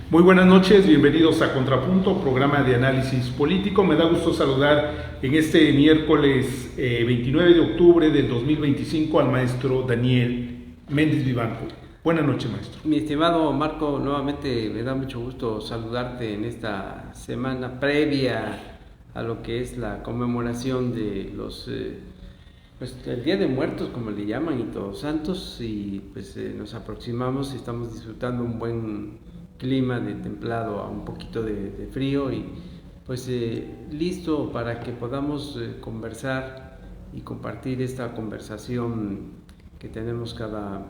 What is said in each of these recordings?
Muy buenas noches, bienvenidos a Contrapunto, programa de análisis político. Me da gusto saludar en este miércoles 29 de octubre del 2025 al maestro Daniel Méndez Vivanco. Buenas noches, maestro. Mi estimado Marco, nuevamente me da mucho gusto saludarte en esta semana previa a lo que es la conmemoración de los el Día de Muertos, como le llaman, y Todos Santos, y pues nos aproximamos y estamos disfrutando un buen clima de templado a un poquito de frío, y pues listo para que podamos conversar y compartir esta conversación que tenemos cada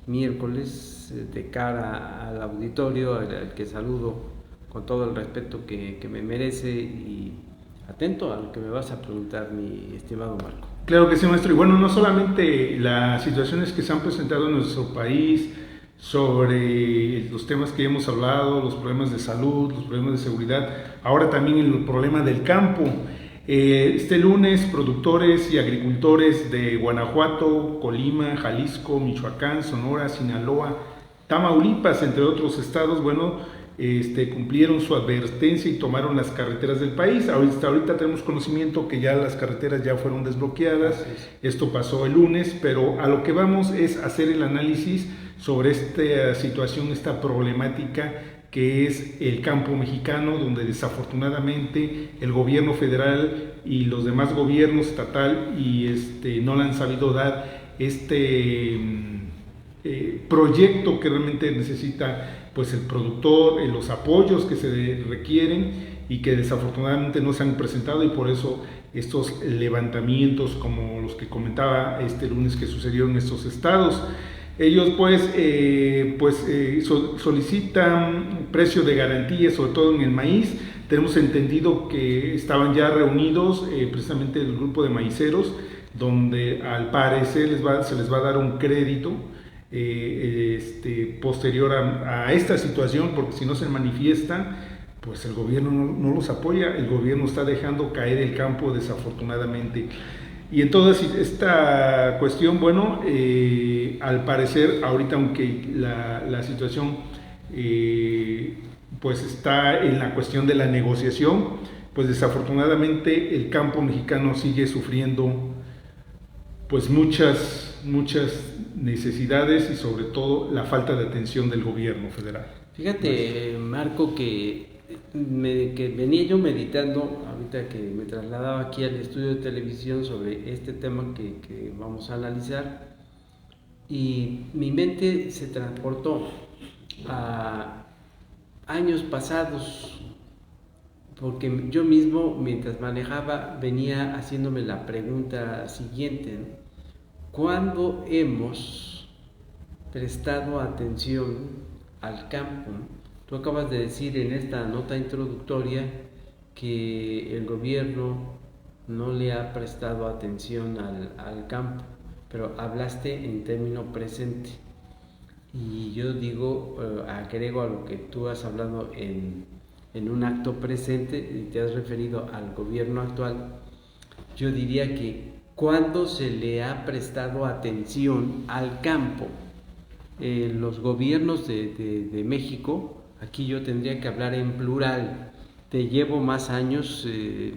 miércoles de cara al auditorio, al que saludo con todo el respeto que me merece, y atento a lo que me vas a preguntar, mi estimado Marco. Claro que sí, maestro. Y bueno, no solamente las situaciones que se han presentado en nuestro país sobre los temas que hemos hablado, los problemas de salud, los problemas de seguridad, ahora también el problema del campo. Este lunes, productores y agricultores de Guanajuato, Colima, Jalisco, Michoacán, Sonora, Sinaloa, Tamaulipas, entre otros estados, cumplieron su advertencia y tomaron las carreteras del país. Ahorita tenemos conocimiento que ya las carreteras ya fueron desbloqueadas. Esto pasó el lunes, pero a lo que vamos es hacer el análisis sobre esta situación, esta problemática que es el campo mexicano, donde desafortunadamente el gobierno federal y los demás gobiernos estatal no le han sabido dar proyecto que realmente necesita pues el productor, los apoyos que se requieren y que desafortunadamente no se han presentado, y por eso estos levantamientos como los que comentaba este lunes que sucedieron en estos estados. Ellos solicitan precio de garantía, sobre todo en el maíz. Tenemos entendido que estaban ya reunidos precisamente el grupo de maiceros, donde al parecer se les va a dar un crédito posterior a esta situación, porque si no se manifiestan, pues el gobierno no los apoya. El gobierno está dejando caer el campo desafortunadamente. Y entonces esta cuestión, al parecer ahorita, aunque la situación pues está en la cuestión de la negociación, pues desafortunadamente el campo mexicano sigue sufriendo pues muchas necesidades, y sobre todo la falta de atención del gobierno federal. Fíjate, Marco, que venía yo meditando ahorita que me trasladaba aquí al estudio de televisión sobre este tema que vamos a analizar, y mi mente se transportó a años pasados, porque yo mismo, mientras manejaba, venía haciéndome la pregunta siguiente, ¿no? ¿Cuándo hemos prestado atención al campo? Tú acabas de decir en esta nota introductoria que el gobierno no le ha prestado atención al campo, pero hablaste en término presente. Y yo digo, agrego a lo que tú has hablado en un acto presente, y te has referido al gobierno actual. Yo diría que ¿cuándo se le ha prestado atención al campo? Los gobiernos de México, aquí yo tendría que hablar en plural, te llevo más años,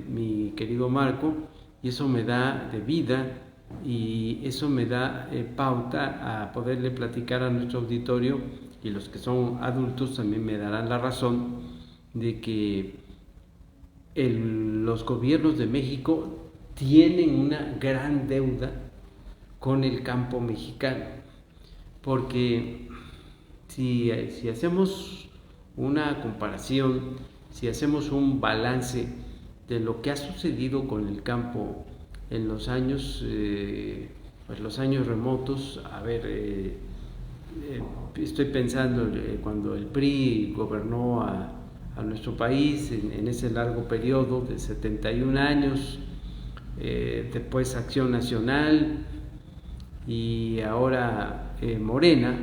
mi querido Marco, y eso me da de vida, y eso me da pauta a poderle platicar a nuestro auditorio, y los que son adultos también me darán la razón de que los gobiernos de México tienen una gran deuda con el campo mexicano, porque si hacemos una comparación, si hacemos un balance de lo que ha sucedido con el campo en los años remotos, estoy pensando cuando el PRI gobernó a nuestro país en ese largo periodo de 71 años, después Acción Nacional y ahora Morena,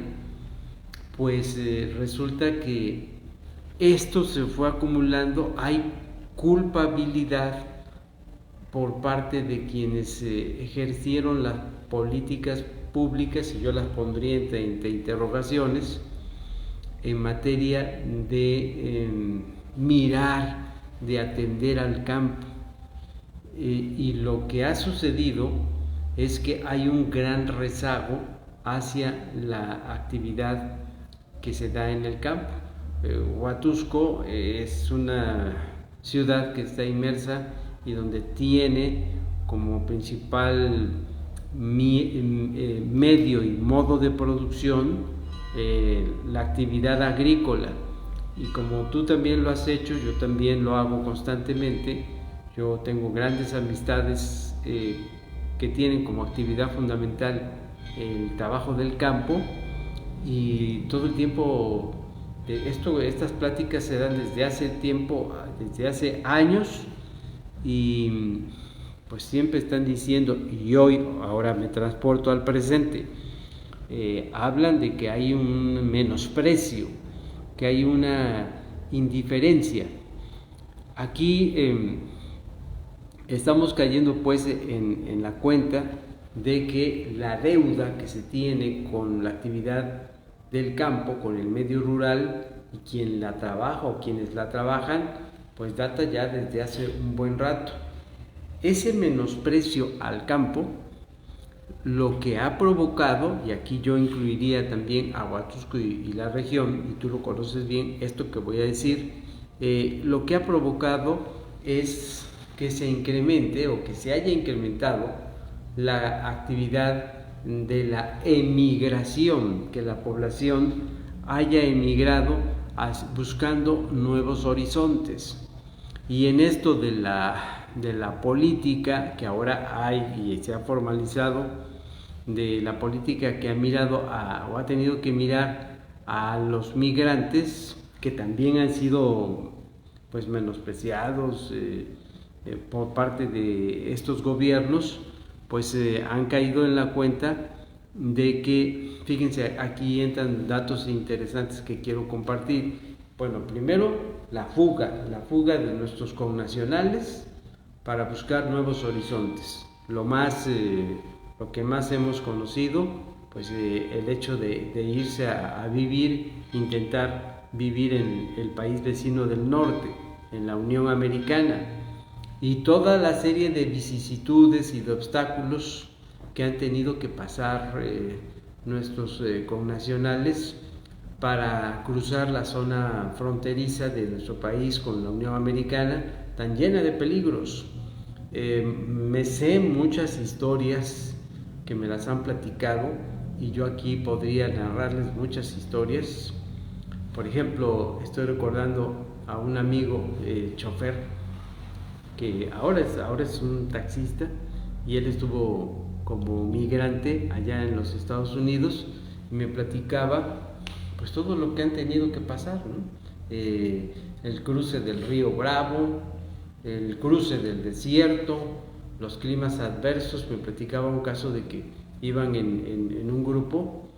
pues resulta que esto se fue acumulando. Hay culpabilidad por parte de quienes ejercieron las políticas públicas, y yo las pondría entre interrogaciones, en materia de mirar, de atender al campo. Y lo que ha sucedido es que hay un gran rezago hacia la actividad que se da en el campo. Huatusco es una ciudad que está inmersa y donde tiene como principal medio y modo de producción la actividad agrícola. Y como tú también lo has hecho, yo también lo hago constantemente. Yo tengo grandes amistades que tienen como actividad fundamental el trabajo del campo, y todo el tiempo estas pláticas se dan desde hace tiempo, desde hace años, y pues siempre están diciendo, y ahora me transporto al presente, hablan de que hay un menosprecio, que hay una indiferencia. Aquí estamos cayendo pues en la cuenta de que la deuda que se tiene con la actividad del campo, con el medio rural, y quien la trabaja o quienes la trabajan, pues data ya desde hace un buen rato. Ese menosprecio al campo lo que ha provocado, y aquí yo incluiría también a Huatusco y la región, y tú lo conoces bien, esto que voy a decir, lo que ha provocado es que se incremente o que se haya incrementado la actividad de la emigración, que la población haya emigrado buscando nuevos horizontes. Y en esto de la política que ahora hay y se ha formalizado, de la política que ha mirado o ha tenido que mirar a los migrantes, que también han sido pues menospreciados por parte de estos gobiernos, pues han caído en la cuenta de que, fíjense, aquí entran datos interesantes que quiero compartir. Bueno, primero, la fuga de nuestros connacionales para buscar nuevos horizontes. Lo que más hemos conocido, pues el hecho de irse a vivir, intentar vivir en el país vecino del norte, en la Unión Americana, y toda la serie de vicisitudes y de obstáculos que han tenido que pasar nuestros connacionales para cruzar la zona fronteriza de nuestro país con la Unión Americana, tan llena de peligros. Me sé muchas historias que me las han platicado, y yo aquí podría narrarles muchas historias. Por ejemplo, estoy recordando a un amigo chofer, que ahora es un taxista, y él estuvo como migrante allá en los Estados Unidos, y me platicaba pues todo lo que han tenido que pasar, ¿no? El cruce del río Bravo, el cruce del desierto, los climas adversos. Me platicaba un caso de que iban en un grupo,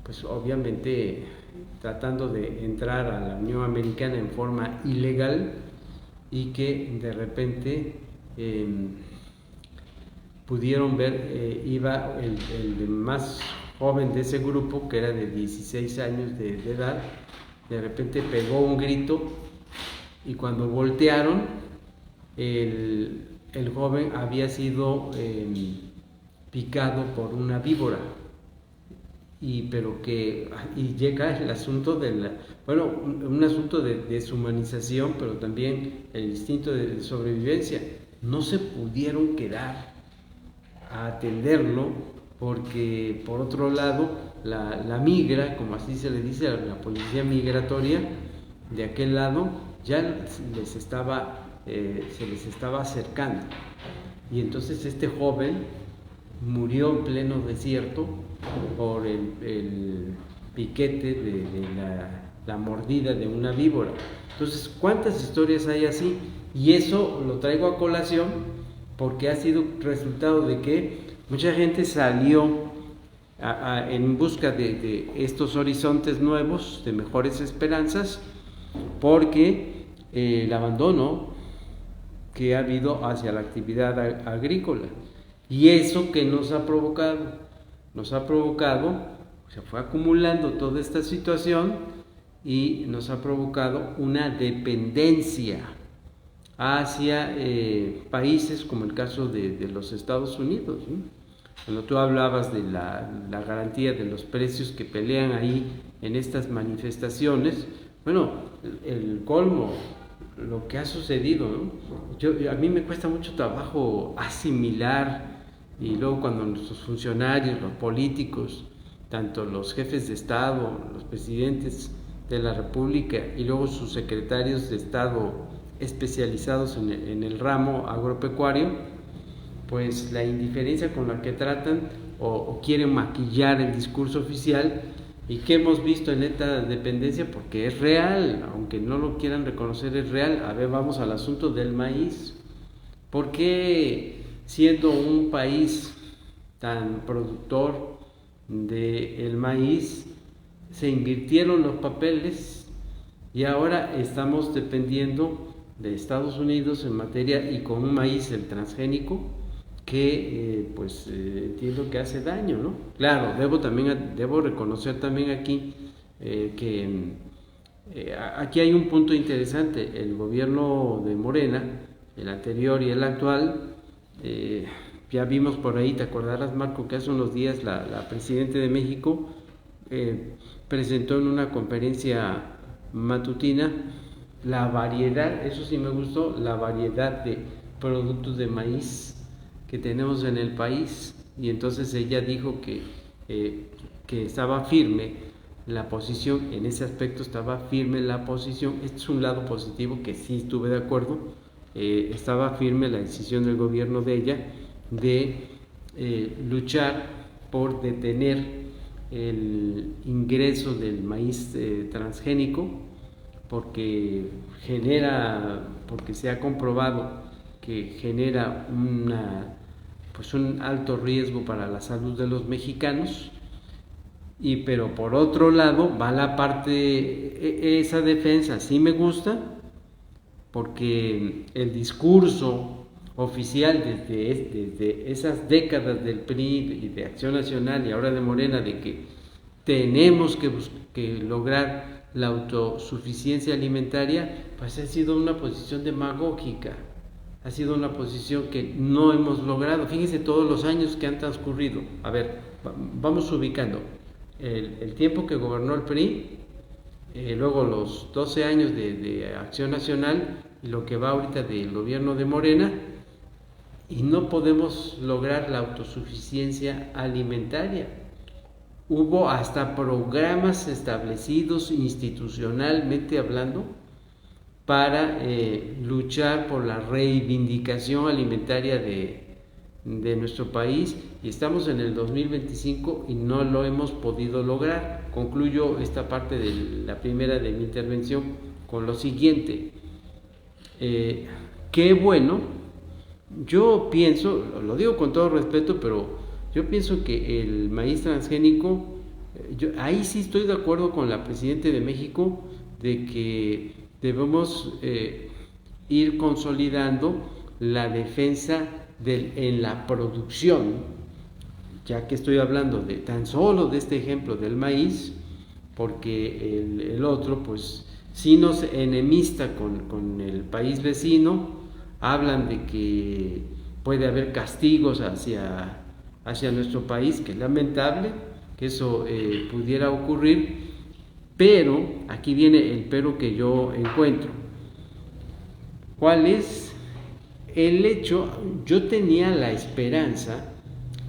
pues obviamente tratando de entrar a la Unión Americana en forma ilegal, y que de repente pudieron ver, iba el más joven de ese grupo, que era de 16 años de edad, de repente pegó un grito, y cuando voltearon, el joven había sido picado por una víbora. Y llega el asunto un asunto de deshumanización, pero también el instinto de sobrevivencia. No se pudieron quedar a atenderlo, porque por otro lado la migra, como así se le dice, la policía migratoria de aquel lado ya se les estaba acercando, y entonces este joven murió en pleno desierto por el piquete de la mordida de una víbora. Entonces, ¿cuántas historias hay así? Y eso lo traigo a colación porque ha sido resultado de que mucha gente salió en busca de estos horizontes nuevos, de mejores esperanzas, porque el abandono que ha habido hacia la actividad agrícola. Y eso que nos ha provocado, se fue acumulando toda esta situación, y nos ha provocado una dependencia hacia países como el caso de los Estados Unidos, ¿no? Cuando tú hablabas de la garantía de los precios que pelean ahí en estas manifestaciones, bueno, el colmo, lo que ha sucedido, ¿no? A mí me cuesta mucho trabajo asimilar, y luego cuando nuestros funcionarios, los políticos, tanto los jefes de Estado, los presidentes de la República y luego sus secretarios de Estado especializados en el ramo agropecuario, pues la indiferencia con la que tratan o quieren maquillar el discurso oficial, y que hemos visto en esta dependencia, porque es real, aunque no lo quieran reconocer, es real. A ver, vamos al asunto del maíz. ¿Por qué, siendo un país tan productor del maíz, se invirtieron los papeles y ahora estamos dependiendo de Estados Unidos en materia, y con un maíz, el transgénico, que entiendo que hace daño, ¿no? Claro, debo reconocer también aquí que aquí hay un punto interesante. El gobierno de Morena, el anterior y el actual, ya vimos por ahí, te acordarás, Marco, que hace unos días la Presidenta de México presentó en una conferencia matutina la variedad, eso sí me gustó, la variedad de productos de maíz que tenemos en el país, y entonces ella dijo que estaba firme la posición, en ese aspecto estaba firme la posición. Este es un lado positivo que sí estuve de acuerdo, estaba firme la decisión del gobierno de ella de luchar por detener el ingreso del maíz transgénico, porque se ha comprobado que genera un alto riesgo para la salud de los mexicanos. Pero por otro lado va la parte, esa defensa sí me gusta, porque el discurso oficial desde esas décadas del PRI y de Acción Nacional y ahora de Morena, de que tenemos que lograr la autosuficiencia alimentaria, pues ha sido una posición demagógica, ha sido una posición que no hemos logrado. Fíjense todos los años que han transcurrido. A ver, vamos ubicando el tiempo que gobernó el PRI, luego los 12 años de Acción Nacional y lo que va ahorita del gobierno de Morena, y no podemos lograr la autosuficiencia alimentaria. Hubo hasta programas establecidos institucionalmente hablando para luchar por la reivindicación alimentaria de nuestro país, y estamos en el 2025 y no lo hemos podido lograr. Concluyo esta parte de la primera de mi intervención con lo siguiente. Qué bueno, yo pienso, lo digo con todo respeto, pero yo pienso que el maíz transgénico, ahí sí estoy de acuerdo con la Presidenta de México, de que debemos ir consolidando la defensa en la producción, ya que estoy hablando tan solo de este ejemplo del maíz, porque el otro pues sí nos enemista con el país vecino. Hablan de que puede haber castigos hacia nuestro país, que es lamentable que eso pudiera ocurrir, pero aquí viene el pero que yo encuentro. ¿Cuál es el hecho? Yo tenía la esperanza,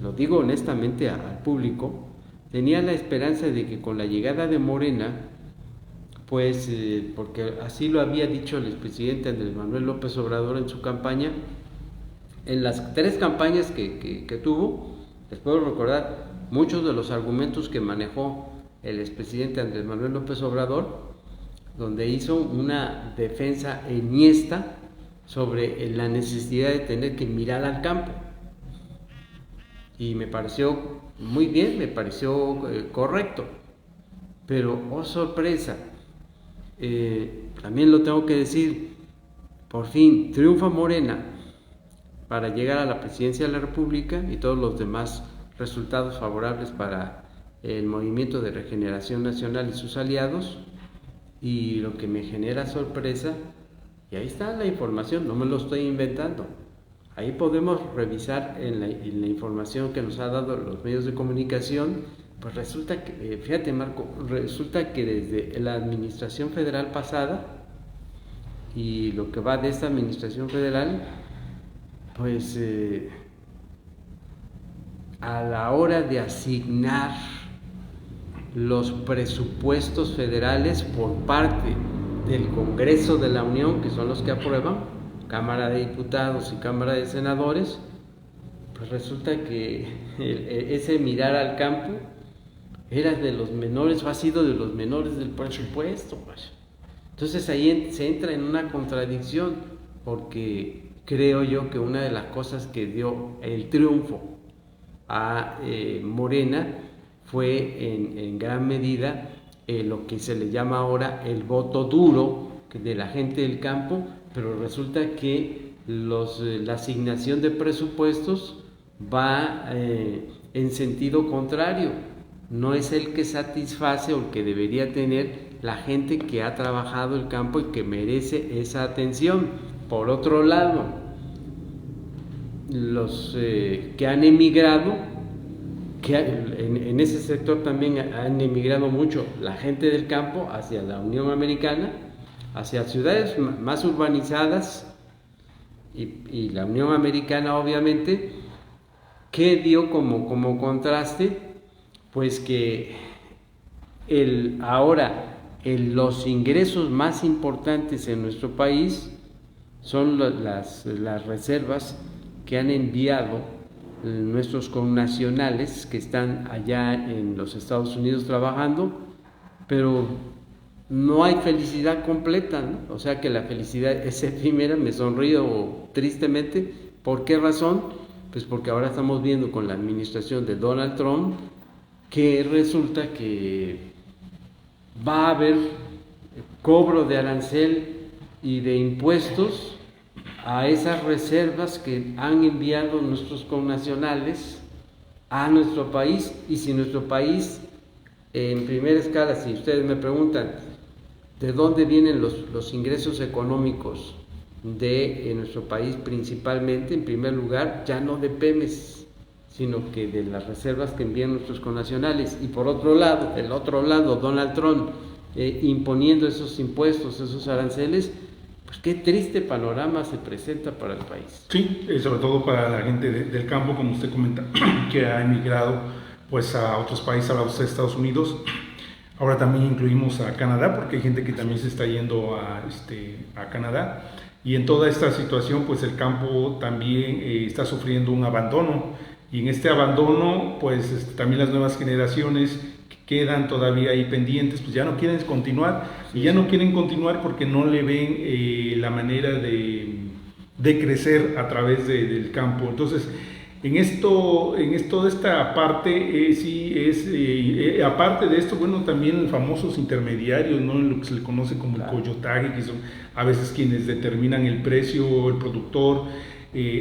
lo digo honestamente al público, tenía la esperanza de que con la llegada de Morena, pues porque así lo había dicho el expresidente Andrés Manuel López Obrador en su campaña, en las 3 campañas que tuvo, les puedo recordar muchos de los argumentos que manejó el expresidente Andrés Manuel López Obrador, donde hizo una defensa enhiesta sobre la necesidad de tener que mirar al campo, y me pareció muy bien, me pareció correcto, pero oh sorpresa, también lo tengo que decir, por fin triunfa Morena para llegar a la presidencia de la República, y todos los demás resultados favorables para el Movimiento de Regeneración Nacional y sus aliados, Y lo que me genera sorpresa, y ahí está la información, no me lo estoy inventando. Ahí podemos revisar en la información que nos ha dado los medios de comunicación. Pues resulta que, fíjate Marco, resulta que desde la administración federal pasada y lo que va de esta administración federal, pues a la hora de asignar los presupuestos federales por parte del Congreso de la Unión, que son los que aprueban, Cámara de Diputados y Cámara de Senadores, pues resulta que ese mirar al campo era de los menores, o ha sido de los menores del presupuesto. Entonces ahí se entra en una contradicción, porque creo yo que una de las cosas que dio el triunfo a Morena fue en gran medida lo que se le llama ahora el voto duro de la gente del campo, pero resulta que la asignación de presupuestos va en sentido contrario, no es el que satisface o el que debería tener la gente que ha trabajado el campo y que merece esa atención. Por otro lado, los que han emigrado, que en ese sector también han emigrado mucho la gente del campo hacia la Unión Americana, hacia ciudades más urbanizadas y la Unión Americana obviamente, que dio como contraste, pues que ahora los ingresos más importantes en nuestro país son las reservas que han enviado nuestros connacionales que están allá en los Estados Unidos trabajando, pero no hay felicidad completa, ¿no? O sea que la felicidad es efímera, me sonrío tristemente. ¿Por qué razón? Pues porque ahora estamos viendo con la administración de Donald Trump que resulta que va a haber cobro de arancel y de impuestos a esas reservas que han enviado nuestros connacionales a nuestro país. Y si nuestro país, en primera escala, si ustedes me preguntan de dónde vienen los ingresos económicos de nuestro país, principalmente, en primer lugar, ya no de Pemex, sino que de las reservas que envían nuestros connacionales. Y por otro lado, el otro lado, Donald Trump imponiendo esos impuestos, esos aranceles, pues qué triste panorama se presenta para el país. Sí, sobre todo para la gente del campo, como usted comenta, que ha emigrado pues a otros países, a los Estados Unidos. Ahora también incluimos a Canadá, porque hay gente que también se está yendo a Canadá. Y en toda esta situación, pues el campo también está sufriendo un abandono. Y en este abandono, pues también las nuevas generaciones que quedan todavía ahí pendientes, pues ya no quieren continuar. Y ya no quieren continuar porque no le ven la manera de crecer a través del campo. Entonces, en toda esta parte, sí es, aparte de esto, bueno, también famosos intermediarios, ¿no? Lo que se le conoce como el coyotaje, que son a veces quienes determinan el precio, el productor.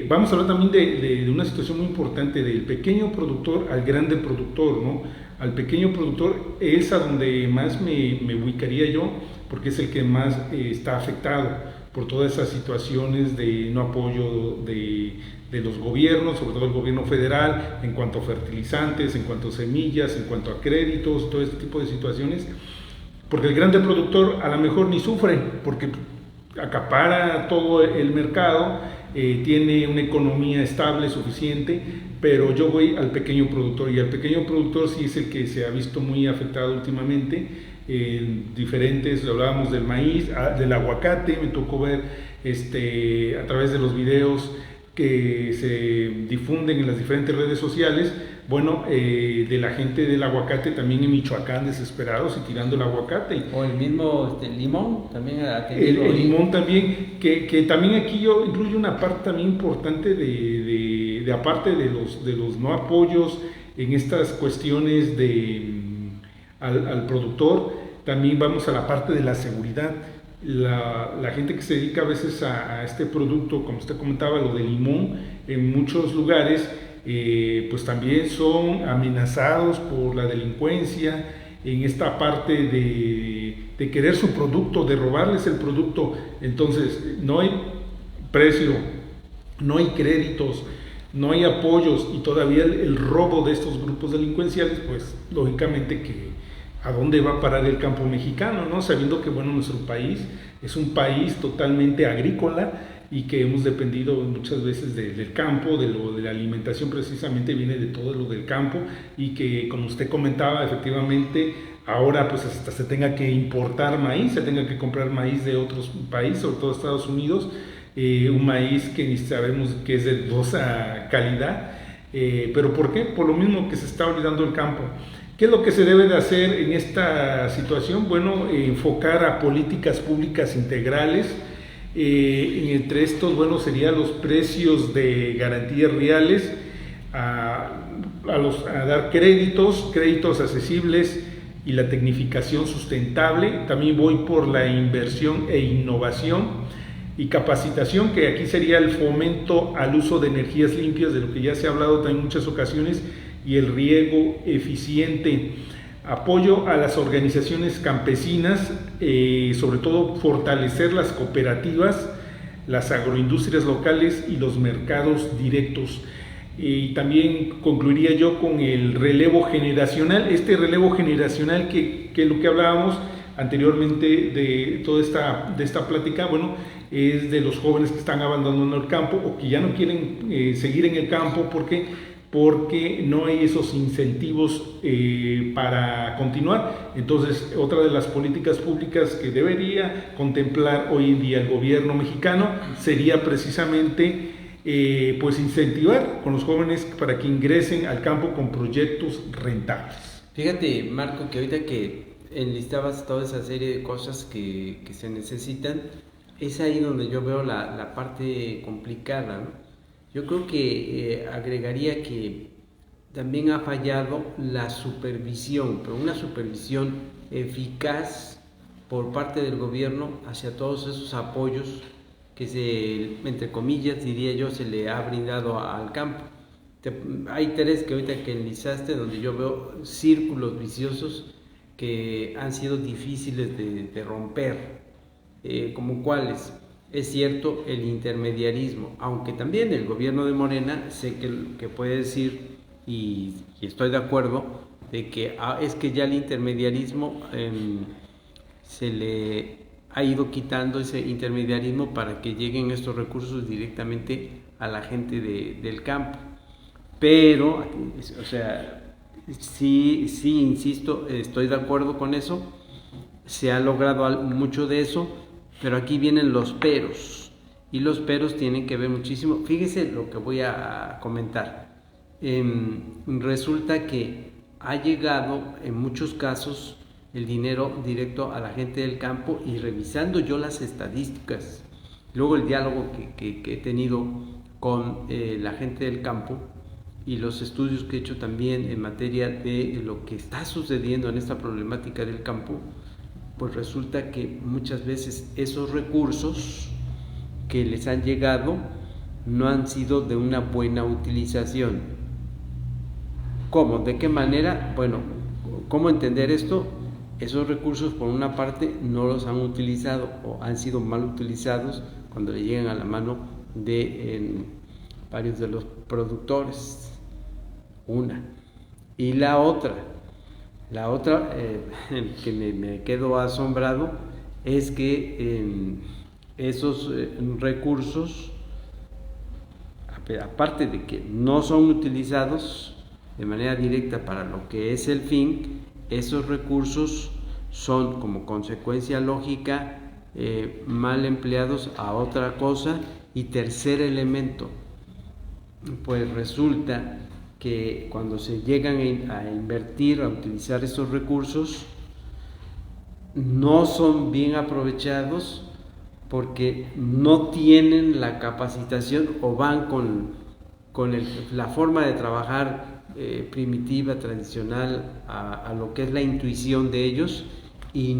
Vamos a hablar también de una situación muy importante, del pequeño productor al grande productor, ¿no? Al pequeño productor es a donde más me ubicaría yo, porque es el que más está afectado por todas esas situaciones de no apoyo de los gobiernos, sobre todo el gobierno federal, en cuanto a fertilizantes, en cuanto a semillas, en cuanto a créditos, todo este tipo de situaciones, porque el grande productor a lo mejor ni sufre, porque acapara todo el mercado, tiene una economía estable, suficiente, pero yo voy al pequeño productor, y al pequeño productor sí es el que se ha visto muy afectado últimamente. Diferentes, hablábamos del maíz, del aguacate, me tocó ver a través de los videos que se difunden en las diferentes redes sociales, bueno, de la gente del aguacate también en Michoacán desesperados y tirando el aguacate. O el mismo limón también ha tenido. El limón también, que también aquí yo incluyo una parte también importante de aparte de los no apoyos en estas cuestiones al productor, también vamos a la parte de la seguridad. La gente que se dedica a veces a este producto, como usted comentaba, lo del limón, en muchos lugares, pues también son amenazados por la delincuencia, en esta parte de querer su producto, de robarles el producto. Entonces, no hay precio, no hay créditos, no hay apoyos y todavía el robo de estos grupos delincuenciales, pues lógicamente que a dónde va a parar el campo mexicano, ¿no? Sabiendo que, bueno, nuestro país es un país totalmente agrícola y que hemos dependido muchas veces del campo, de la alimentación precisamente viene de todo lo del campo, y que, como usted comentaba, efectivamente ahora pues hasta se tenga que importar maíz, se tenga que comprar maíz de otros países, sobre todo Estados Unidos, un maíz que ni sabemos que es de dudosa calidad, pero ¿por qué? Por lo mismo que se está olvidando el campo. ¿Qué es lo que se debe de hacer en esta situación? Bueno, enfocar a políticas públicas integrales. Entre estos, bueno, serían los precios de garantías reales, a dar créditos accesibles y la tecnificación sustentable. También voy por la inversión e innovación y capacitación, que aquí sería el fomento al uso de energías limpias, de lo que ya se ha hablado también en muchas ocasiones, y el riego eficiente. Apoyo a las organizaciones campesinas, sobre todo fortalecer las cooperativas, las agroindustrias locales y los mercados directos. Y también concluiría yo con el relevo generacional, relevo generacional que es lo que hablábamos anteriormente de toda esta plática, bueno, es de los jóvenes que están abandonando el campo o que ya no quieren seguir en el campo porque no hay esos incentivos para continuar. Entonces, otra de las políticas públicas que debería contemplar hoy en día el gobierno mexicano sería precisamente pues incentivar con los jóvenes para que ingresen al campo con proyectos rentables. Fíjate, Marco, que ahorita que enlistabas toda esa serie de cosas que se necesitan, es ahí donde yo veo la parte complicada, ¿no? Yo creo que agregaría que también ha fallado la supervisión, pero una supervisión eficaz por parte del gobierno hacia todos esos apoyos que entre comillas diría yo, se le ha brindado al campo. Hay tres que ahorita que enlistaste donde yo veo círculos viciosos que han sido difíciles de romper, como cuáles. Es cierto, el intermediarismo, aunque también el gobierno de Morena sé que puede decir, y estoy de acuerdo, de que es que ya el intermediarismo se le ha ido quitando ese intermediarismo para que lleguen estos recursos directamente a la gente del campo. Pero, o sea, sí, insisto, estoy de acuerdo con eso, se ha logrado mucho de eso, pero aquí vienen los peros, y los peros tienen que ver muchísimo. Fíjese lo que voy a comentar. Resulta que ha llegado en muchos casos el dinero directo a la gente del campo, y revisando yo las estadísticas, luego el diálogo que he tenido con la gente del campo y los estudios que he hecho también en materia de lo que está sucediendo en esta problemática del campo, pues resulta que muchas veces esos recursos que les han llegado no han sido de una buena utilización. ¿Cómo? ¿De qué manera? Bueno, ¿cómo entender esto? Esos recursos, por una parte, no los han utilizado o han sido mal utilizados cuando le llegan a la mano de varios de los productores. Una. Y la otra que me quedo asombrado es que esos recursos, aparte de que no son utilizados de manera directa para lo que es el fin, esos recursos son como consecuencia lógica mal empleados a otra cosa. Y tercer elemento, pues resulta que cuando se llegan a invertir, a utilizar esos recursos, no son bien aprovechados porque no tienen la capacitación o van con la forma de trabajar primitiva, tradicional, a lo que es la intuición de ellos, y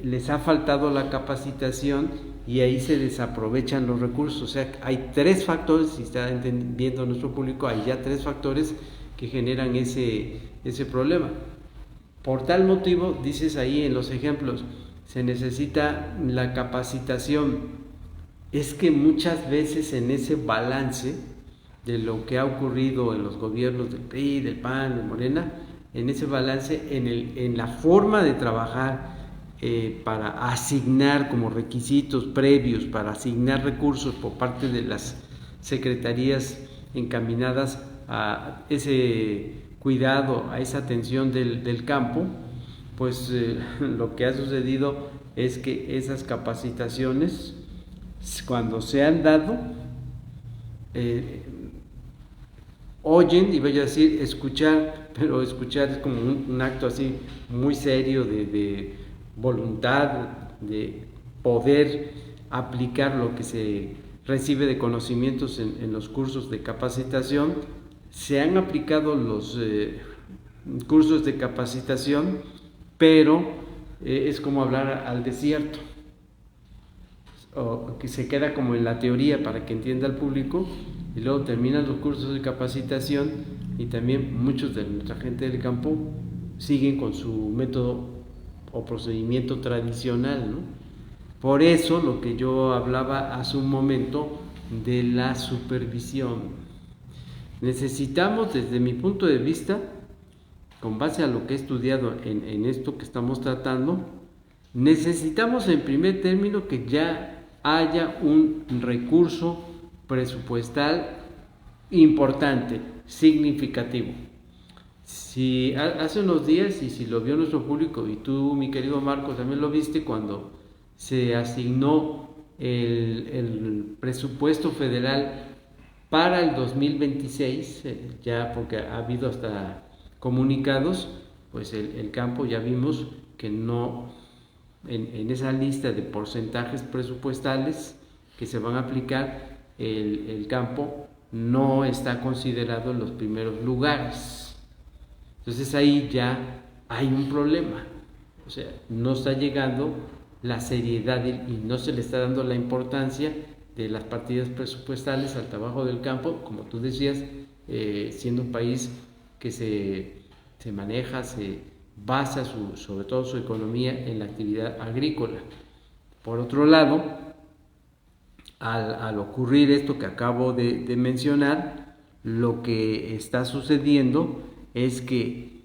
les ha faltado la capacitación, y ahí se desaprovechan los recursos. O sea, hay tres factores, si está entendiendo nuestro público, hay ya tres factores que generan ese problema. Por tal motivo, dices ahí en los ejemplos, se necesita la capacitación. Es que muchas veces en ese balance de lo que ha ocurrido en los gobiernos del PRI, del PAN, de Morena, en ese balance, en la forma de trabajar para asignar como requisitos previos, para asignar recursos por parte de las secretarías encaminadas a ese cuidado, a esa atención del campo, pues lo que ha sucedido es que esas capacitaciones, cuando se han dado, oyen, y voy a decir escuchar, pero escuchar es como un acto así muy serio de voluntad, de poder aplicar lo que se recibe de conocimientos en los cursos de capacitación. Se han aplicado los cursos de capacitación, pero es como hablar al desierto, o que se queda como en la teoría para que entienda el público, y luego terminan los cursos de capacitación y también muchos de nuestra gente del campo siguen con su método o procedimiento tradicional, ¿no? Por eso lo que yo hablaba hace un momento de la supervisión. Necesitamos, desde mi punto de vista, con base a lo que he estudiado en esto que estamos tratando, necesitamos en primer término que ya haya un recurso presupuestal importante, significativo. Si hace unos días, y si lo vio nuestro público, y tú, mi querido Marco, también lo viste, cuando se asignó el presupuesto federal para el 2026, ya porque ha habido hasta comunicados, pues el campo ya vimos que no, en esa lista de porcentajes presupuestales que se van a aplicar, el campo no está considerado en los primeros lugares. Entonces ahí ya hay un problema, o sea, no está llegando la seriedad y no se le está dando la importancia de las partidas presupuestales al trabajo del campo, como tú decías, siendo un país que se maneja, se basa sobre todo su economía en la actividad agrícola. Por otro lado, al ocurrir esto que acabo de mencionar, lo que está sucediendo es que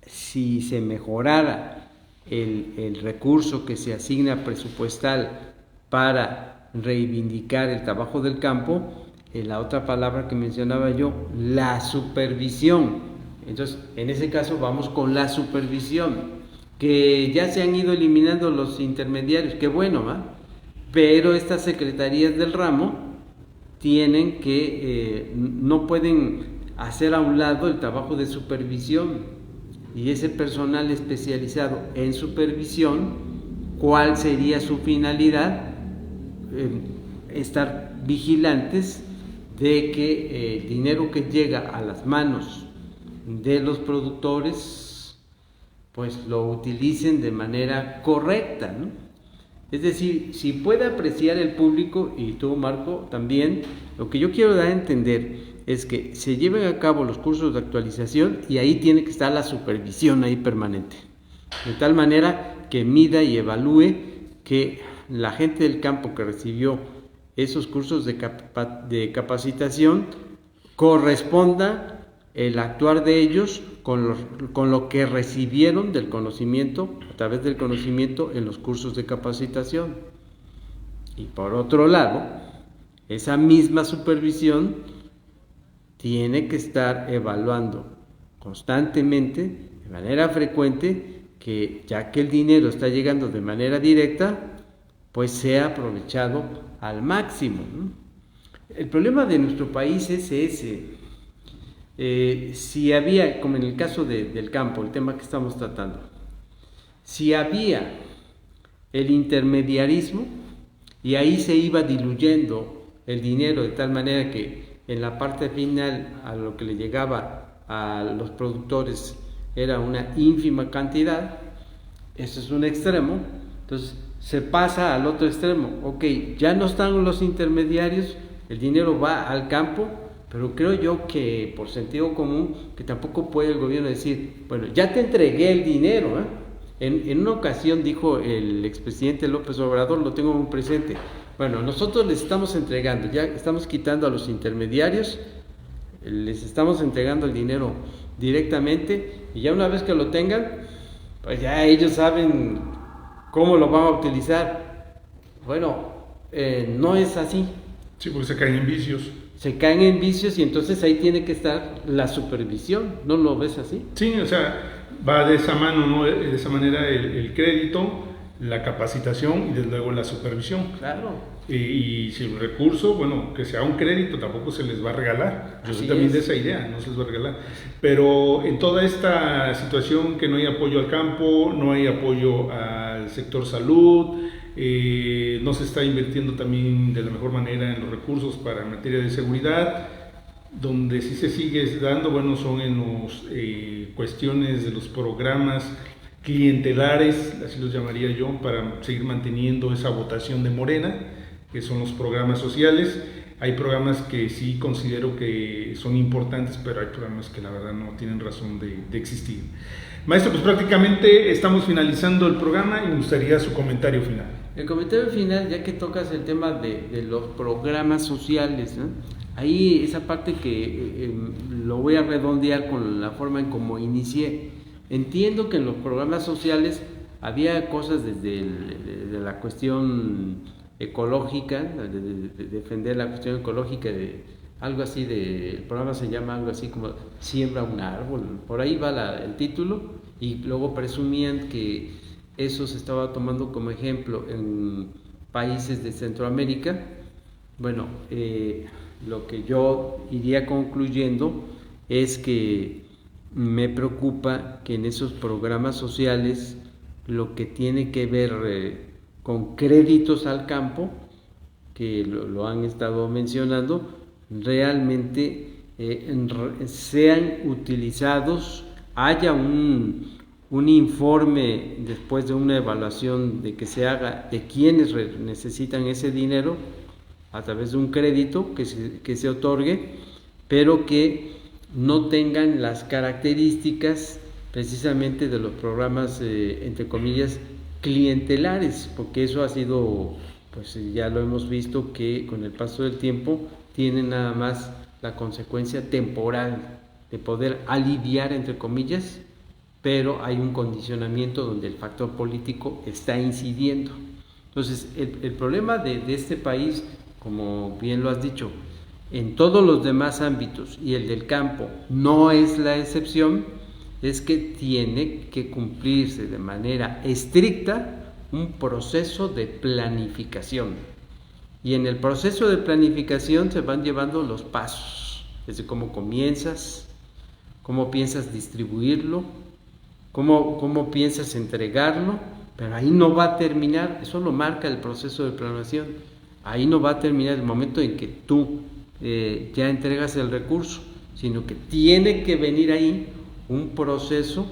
si se mejorara el recurso que se asigna presupuestal para reivindicar el trabajo del campo, la otra palabra que mencionaba yo, la supervisión. Entonces, en ese caso vamos con la supervisión, que ya se han ido eliminando los intermediarios, qué bueno, ¿va? Pero estas secretarías del ramo tienen que, no pueden hacer a un lado el trabajo de supervisión, y ese personal especializado en supervisión, ¿cuál sería su finalidad? Estar vigilantes de que el dinero que llega a las manos de los productores pues lo utilicen de manera correcta, ¿no? Es decir, si puede apreciar el público, y tú, Marco, también, lo que yo quiero dar a entender es que se lleven a cabo los cursos de actualización, y ahí tiene que estar la supervisión ahí permanente, de tal manera que mida y evalúe que la gente del campo que recibió esos cursos de capacitación corresponda el actuar de ellos con lo que recibieron del conocimiento, a través del conocimiento en los cursos de capacitación. Y por otro lado, esa misma supervisión tiene que estar evaluando constantemente, de manera frecuente, que ya que el dinero está llegando de manera directa, pues sea aprovechado al máximo, ¿no? El problema de nuestro país es ese. Si había, como en el caso del campo, el tema que estamos tratando, si había el intermediarismo, y ahí se iba diluyendo el dinero de tal manera que en la parte final a lo que le llegaba a los productores era una ínfima cantidad, eso es un extremo. Entonces se pasa al otro extremo, ok, ya no están los intermediarios, el dinero va al campo, pero creo yo que por sentido común, que tampoco puede el gobierno decir, bueno, ya te entregué el dinero, En una ocasión dijo el expresidente López Obrador, lo tengo muy presente, bueno, nosotros les estamos entregando, ya estamos quitando a los intermediarios, les estamos entregando el dinero directamente y ya una vez que lo tengan, pues ya ellos saben cómo lo van a utilizar. Bueno, no es así. Sí, porque se caen en vicios. Se caen en vicios y entonces ahí tiene que estar la supervisión, ¿no lo ves así? Sí, o sea, va de esa mano, ¿no? De esa manera el crédito, la capacitación y desde luego la supervisión. Claro. Y si el recurso, bueno, que sea un crédito, tampoco se les va a regalar. Yo soy también de esa idea, no se les va a regalar. Pero en toda esta situación que no hay apoyo al campo, no hay apoyo al sector salud, no se está invirtiendo también de la mejor manera en los recursos para materia de seguridad. Donde sí se sigue dando, bueno, son en las cuestiones de los programas clientelares, así los llamaría yo, para seguir manteniendo esa votación de Morena, que son los programas sociales. Hay programas que sí considero que son importantes, pero hay programas que la verdad no tienen razón de existir. Maestro, pues prácticamente estamos finalizando el programa y me gustaría su comentario final. El comentario final, ya que tocas el tema de los programas sociales, ¿no? Ahí esa parte que lo voy a redondear con la forma en cómo inicié. Entiendo que en los programas sociales había cosas desde de la cuestión ecológica, de defender la cuestión ecológica, de algo así, el programa se llama algo así como Siembra un árbol, por ahí va el título, y luego presumían que eso se estaba tomando como ejemplo en países de Centroamérica. Bueno, lo que yo iría concluyendo es que me preocupa que en esos programas sociales lo que tiene que ver con créditos al campo, que lo han estado mencionando, realmente sean utilizados, haya un informe después de una evaluación de que se haga de quienes necesitan ese dinero a través de un crédito que se otorgue, pero que no tengan las características precisamente de los programas, entre comillas, clientelares, porque eso ha sido, pues ya lo hemos visto, que con el paso del tiempo tiene nada más la consecuencia temporal de poder aliviar, entre comillas, pero hay un condicionamiento donde el factor político está incidiendo. Entonces, el problema de este país, como bien lo has dicho, en todos los demás ámbitos, y el del campo no es la excepción, es que tiene que cumplirse de manera estricta un proceso de planificación. Y en el proceso de planificación se van llevando los pasos, desde cómo comienzas, cómo piensas distribuirlo, cómo piensas entregarlo, pero ahí no va a terminar, eso lo marca el proceso de planeación, ahí no va a terminar el momento en que tú ya entregas el recurso, sino que tiene que venir ahí un proceso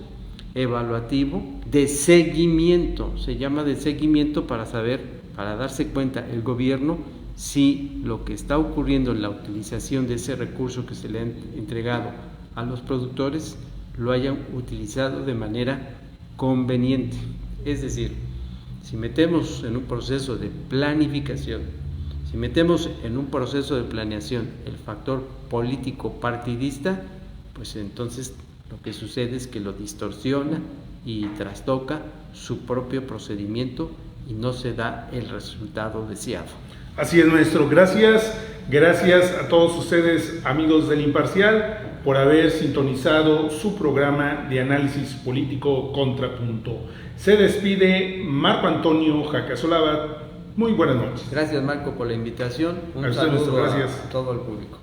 evaluativo de seguimiento, se llama de seguimiento para saber, para darse cuenta el gobierno si lo que está ocurriendo en la utilización de ese recurso que se le ha entregado a los productores lo hayan utilizado de manera conveniente. Es decir, si metemos en un proceso de planificación, si metemos en un proceso de planeación el factor político partidista, pues entonces lo que sucede es que lo distorsiona y trastoca su propio procedimiento y no se da el resultado deseado. Así es, maestro. Gracias a todos ustedes, amigos del Imparcial, por haber sintonizado su programa de análisis político Contrapunto. Se despide Marco Antonio Jacasolava. Muy buenas noches. Gracias, Marco, por la invitación. Un saludo a todo el público.